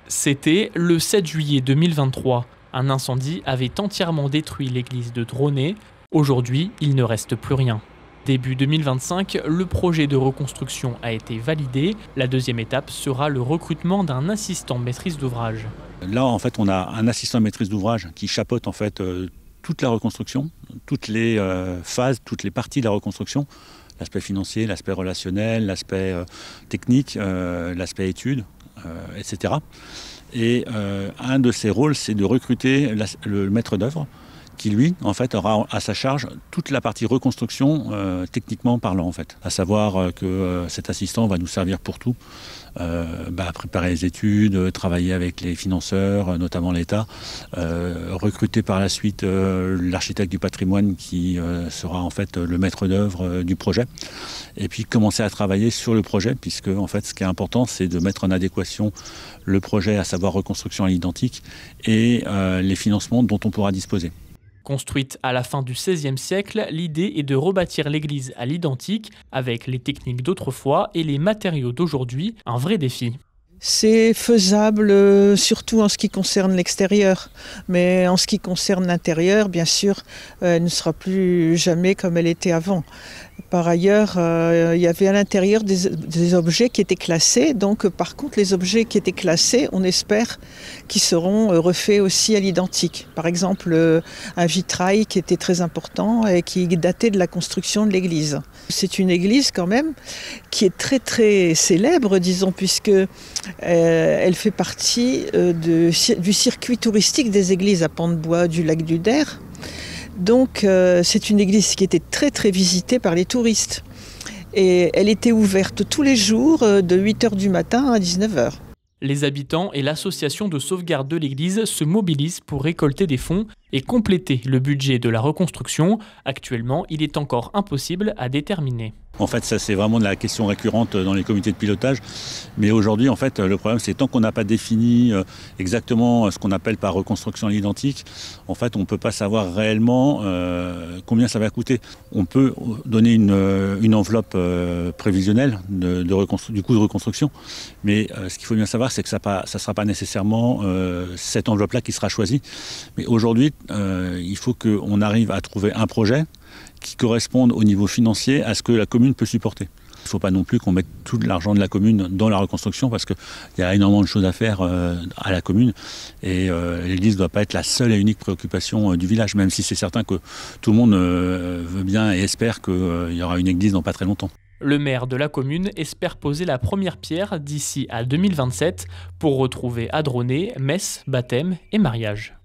C'était le 7 juillet 2023. Un incendie avait entièrement détruit l'église de Dronay. Aujourd'hui, il ne reste plus rien. Début 2025, le projet de reconstruction a été validé. La deuxième étape sera le recrutement d'un assistant maîtrise d'ouvrage. Là, en fait, on a un assistant maîtrise d'ouvrage qui chapeaute en fait toute la reconstruction, toutes les phases, toutes les parties de la reconstruction, l'aspect financier, l'aspect relationnel, l'aspect technique, l'aspect études, etc. Et un de ses rôles, c'est de recruter le maître d'œuvre qui, lui, en fait, aura à sa charge toute la partie reconstruction techniquement parlant, en fait. À savoir que cet assistant va nous servir pour tout, préparer les études, travailler avec les financeurs, notamment l'État, recruter par la suite l'architecte du patrimoine qui sera en fait le maître d'œuvre du projet, et puis commencer à travailler sur le projet, puisque en fait, ce qui est important, c'est de mettre en adéquation le projet, à savoir reconstruction à l'identique, et les financements dont on pourra disposer. Construite à la fin du XVIe siècle, l'idée est de rebâtir l'église à l'identique avec les techniques d'autrefois et les matériaux d'aujourd'hui, un vrai défi. C'est faisable surtout en ce qui concerne l'extérieur, mais en ce qui concerne l'intérieur, bien sûr, elle ne sera plus jamais comme elle était avant. Par ailleurs, il y avait à l'intérieur des objets qui étaient classés, donc par contre les objets qui étaient classés, on espère qu'ils seront refaits aussi à l'identique. Par exemple, un vitrail qui était très important et qui datait de la construction de l'église. C'est une église quand même qui est très très célèbre, disons, puisque elle fait partie du circuit touristique des églises à Pont-de-Bois du lac du Der. Donc c'est une église qui était très très visitée par les touristes. Et elle était ouverte tous les jours de 8h du matin à 19h. Les habitants et l'association de sauvegarde de l'église se mobilisent pour récolter des fonds et compléter le budget de la reconstruction. Actuellement, il est encore impossible à déterminer. En fait, ça c'est vraiment la question récurrente dans les comités de pilotage. Mais aujourd'hui, en fait, le problème, c'est tant qu'on n'a pas défini exactement ce qu'on appelle par reconstruction à l'identique, en fait, on ne peut pas savoir réellement combien ça va coûter. On peut donner une enveloppe prévisionnelle du coût de reconstruction, mais ce qu'il faut bien savoir, c'est que ça ne sera pas nécessairement cette enveloppe-là qui sera choisie. Mais aujourd'hui, il faut qu'on arrive à trouver un projet qui corresponde au niveau financier à ce que la commune peut supporter. Il ne faut pas non plus qu'on mette tout l'argent de la commune dans la reconstruction, parce qu'il y a énormément de choses à faire à la commune, et l'église ne doit pas être la seule et unique préoccupation du village, même si c'est certain que tout le monde veut bien et espère qu'il y aura une église dans pas très longtemps. Le maire de la commune espère poser la première pierre d'ici à 2027 pour retrouver à Dronay messe, baptême et mariage.